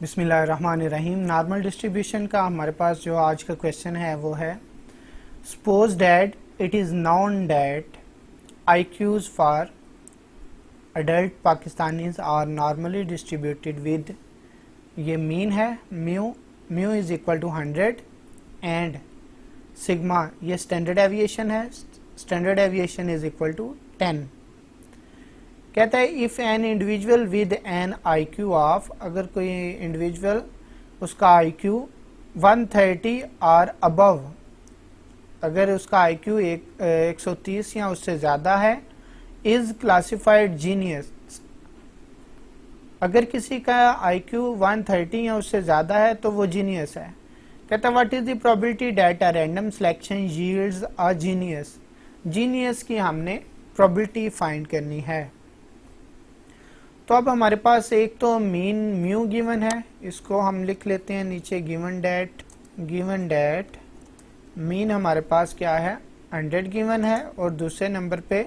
बिस्मिल्लाहिर्रहमानिर्रहीम। Normal distribution का हमारे पास जो आज का क्वेश्चन है वो है suppose that it is known that IQs for adult Pakistanis are normally distributed with, ये मीन है mu is equal to 100 and sigma ये स्टैंडर्ड एविएशन है, standard deviation is equal to 10। कहता है if an individual with an IQ of, अगर कोई individual उसका IQ 130 और अबव, अगर उसका IQ 130 या उससे ज़्यादा है, इज क्लासिफाइड जीनियस। अगर किसी का IQ 130 या उससे ज़्यादा है तो वो जीनियस है। कहता है what is the probability that a random selection yields a genius. Genius की हमने प्रोबेबिलिटी फाइंड करनी है। तो अब हमारे पास एक तो मीन म्यू गिवन है, इसको हम लिख लेते हैं नीचे गिवन डैट मीन हमारे पास क्या है 100 गिवन है, और दूसरे नंबर पे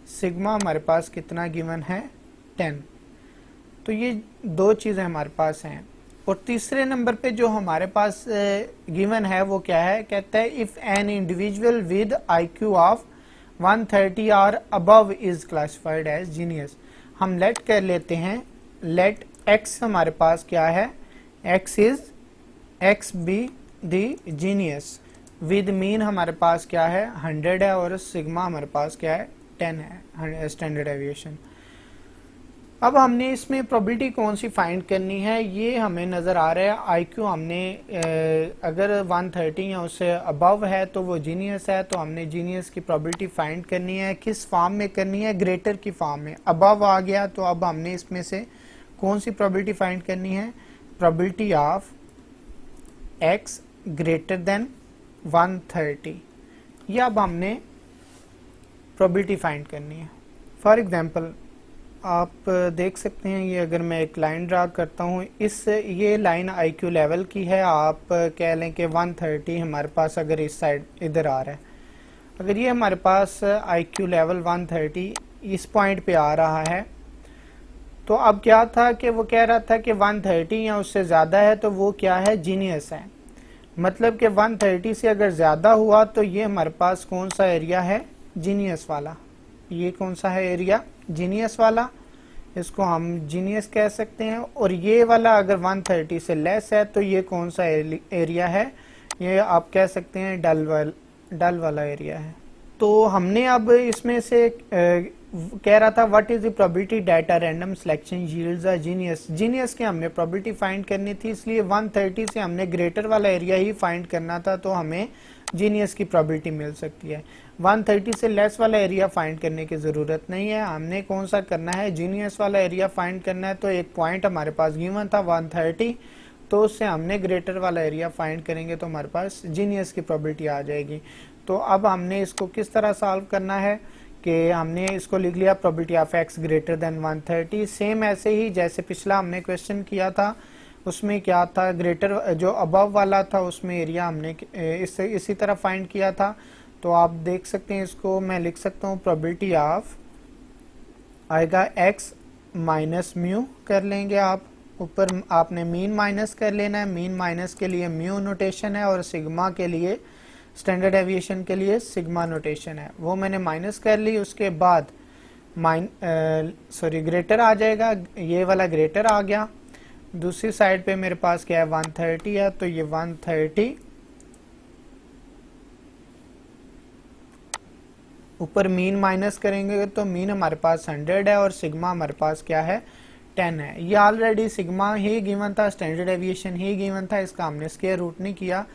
सिग्मा हमारे पास कितना गिवन है 10। तो ये दो चीज़ें हमारे पास हैं। और तीसरे नंबर पे जो हमारे पास गिवन है वो क्या है, कहता है if an individual with IQ of 130 और above is classified as genius. हम लेट कर लेते हैं, लेट x हमारे पास क्या है, x be the genius. With mean हमारे पास क्या है 100 है, और सिग्मा हमारे पास क्या है 10 है, स्टैंडर्ड एविएशन। अब हमने इसमें प्रोबेबिलिटी कौन सी फाइंड करनी है, ये हमें नज़र आ रहा है IQ हमने अगर 130 या उससे अबव है तो वो जीनियस है, तो हमने जीनियस की प्रोबेबिलिटी फाइंड करनी है। किस फॉर्म में करनी है, ग्रेटर की फॉर्म में। अबव आ गया तो अब हमने इसमें से कौन सी प्रोबेबिलिटी फाइंड करनी है, probability of x greater than 130, यह अब हमने प्रोबेबिलिटी फाइंड करनी है। फॉर एग्जांपल आप देख सकते हैं, ये अगर मैं एक लाइन ड्रा करता हूँ, ये लाइन IQ लेवल की है। आप कह लें कि 130 हमारे पास अगर इस साइड इधर आ रहा है, अगर ये हमारे पास IQ लेवल 130 इस पॉइंट पे आ रहा है, तो अब क्या था कि वो कह रहा था कि 130 या उससे ज़्यादा है तो वो क्या है, जीनियस है। मतलब कि 130 से अगर ज़्यादा हुआ तो ये हमारे पास कौन सा एरिया है, जीनियस वाला। ये कौन सा है एरिया, जीनियस वाला, इसको हम जीनियस कह सकते हैं। और ये वाला अगर 130 से लेस है तो ये कौन सा एरिया है, ये आप कह सकते हैं डल वाला एरिया है। तो हमने अब इसमें से कह रहा था what is the probability that a random selection yields a genius. Genius की हमने प्रोबेबिलिटी फाइंड करनी थी, इसलिए 130 से हमने ग्रेटर वाला एरिया ही फाइंड करना था, तो हमें जीनियस की प्रोबेबिलिटी मिल सकती है। 130 से लेस वाला एरिया फाइंड करने की ज़रूरत नहीं है, हमने कौन सा करना है, जीनियस वाला एरिया फाइंड करना है। तो एक पॉइंट हमारे पास गिवन था 130, तो उससे हमने ग्रेटर वाला एरिया फाइंड करेंगे तो हमारे पास जीनियस की प्रोबेबिलिटी आ जाएगी। तो अब हमने इसको किस तरह सॉल्व करना है कि हमने इसको लिख लिया probability of x greater than 130। Same ऐसे ही जैसे पिछला हमने क्वेश्चन किया था, उसमें क्या था, ग्रेटर जो अबव वाला था उसमें एरिया हमने इसी तरह फाइंड किया था। तो आप देख सकते हैं, इसको मैं लिख सकता हूँ प्रोबेबिलिटी ऑफ आएगा x माइनस म्यू कर लेंगे आप, ऊपर आपने मीन माइनस कर लेना है। मीन माइनस के लिए म्यू नोटेशन है, और सिग्मा के लिए स्टैंडर्ड एविएशन के लिए सिग्मा नोटेशन है, वो मैंने माइनस कर ली। उसके बाद ग्रेटर आ जाएगा, ये वाला ग्रेटर आ गया। दूसरी साइड पे मेरे पास क्या है 130 है, तो ये 130 ऊपर मीन माइनस करेंगे तो मीन हमारे पास 100 है, और सिग्मा हमारे पास क्या है 10 है। ये ऑलरेडी सिग्मा ही गिवन था, स्टैंडर्ड एविएशन ही गिवन था, इसका हमने स्क्वायर रूट नहीं किया,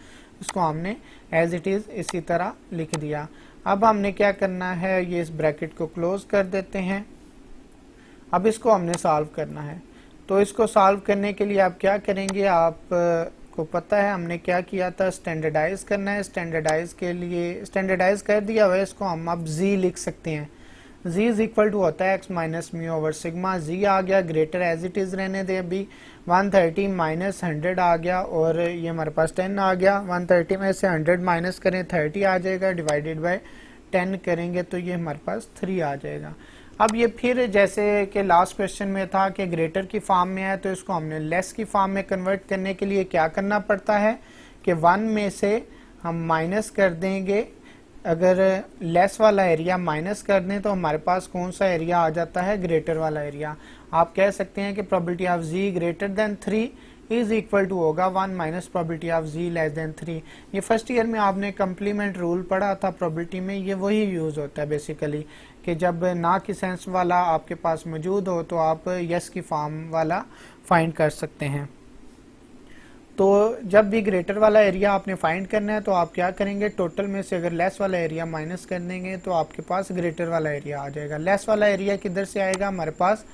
इसको हमने एज इट इज इसी तरह लिख दिया। अब हमने क्या करना है, ये इस ब्रैकेट को क्लोज कर देते हैं। अब इसको हमने सॉल्व करना है, तो इसको सॉल्व करने के लिए आप क्या करेंगे, आप को पता है हमने क्या किया था, स्टैंडर्डाइज करना है। स्टैंडर्डाइज के लिए स्टैंडर्डाइज कर दिया हुआ है, इसको हम अब z लिख सकते हैं। z इज इक्वल टू होता है x minus mu over sigma. z आ गया, ग्रेटर एज इट इज रहने दें अभी। 130 माइनस 100 आ गया, और ये हमारे पास 10 आ गया। 130 में से 100 माइनस करें 30 आ जाएगा, डिवाइडेड बाय 10 करेंगे तो ये हमारे पास 3 आ जाएगा। अब ये फिर जैसे कि लास्ट क्वेश्चन में था कि ग्रेटर की फॉर्म में है, तो इसको हमने लेस की फॉर्म में कन्वर्ट करने के लिए क्या करना पड़ता है कि 1 में से हम माइनस कर देंगे। अगर लेस वाला एरिया माइनस कर दें तो हमारे पास कौन सा एरिया आ जाता है, ग्रेटर वाला एरिया। आप कह सकते हैं कि probability of z greater than 3 is equal to होगा 1 minus probability of z less than 3। ये फर्स्ट ईयर में आपने कंप्लीमेंट रूल पढ़ा था प्रोबेबिलिटी में, ये वही यूज होता है बेसिकली कि जब ना की सेंस वाला आपके पास मौजूद हो तो आप यस की फॉर्म वाला फाइंड कर सकते हैं। तो जब भी ग्रेटर वाला एरिया आपने फाइंड करना है तो आप क्या करेंगे, टोटल में से अगर लेस वाला एरिया माइनस कर देंगे तो आपके पास ग्रेटर वाला एरिया आ जाएगा। लेस वाला एरिया किधर से आएगा हमारे पास,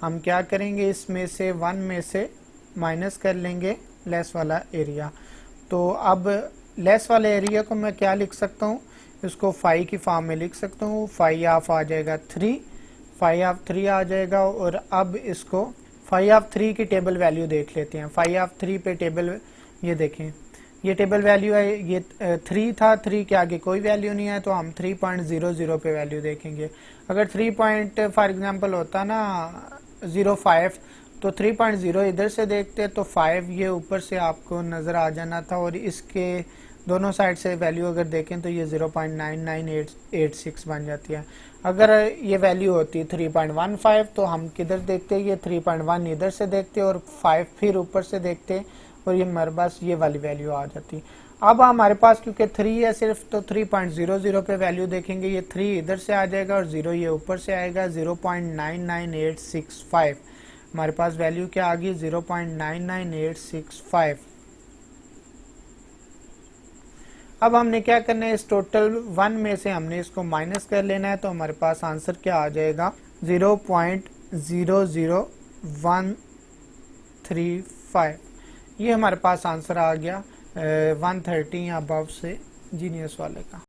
हम क्या करेंगे, इसमें से 1 में से माइनस कर लेंगे लेस वाला एरिया। तो अब लेस वाले एरिया को मैं क्या लिख सकता हूँ, इसको 5 की फॉर्म में लिख सकता हूँ। 5 ऑफ आ जाएगा 3, 5 ऑफ 3 आ जाएगा। और अब इसको 5 ऑफ 3 की टेबल वैल्यू देख लेते हैं। 5 ऑफ 3 पे टेबल, ये देखें ये टेबल वैल्यू है, ये 3 था, 3 के आगे कोई वैल्यू नहीं है तो हम 3.00 पे वैल्यू देखेंगे। अगर 3 फॉर एग्जांपल होता ना 05 तो 3.0 इधर से देखते तो 5 ये ऊपर से आपको नज़र आ जाना था, और इसके दोनों साइड से वैल्यू अगर देखें तो ये 0.99886 बन जाती है। अगर ये वैल्यू होती 3.15 तो हम किधर देखते, ये 3.1 इधर से देखते और 5 फिर ऊपर से देखते और ये हमारे पास ये वाली वैल्यू आ जाती। अब हमारे पास क्योंकि 3 है सिर्फ तो 3.00 पे वैल्यू देखेंगे, ये 3 इधर से आ जाएगा और 0 ये ऊपर से आएगा, 0.99865 हमारे पास वैल्यू क्या आ गई, 0.99865। अब हमने क्या करना है, इस टोटल 1 में से हमने इसको माइनस कर लेना है, तो हमारे पास आंसर क्या आ जाएगा 0.00135। ये हमारे पास आंसर आ गया 130 या अबव से जीनियस वाले का।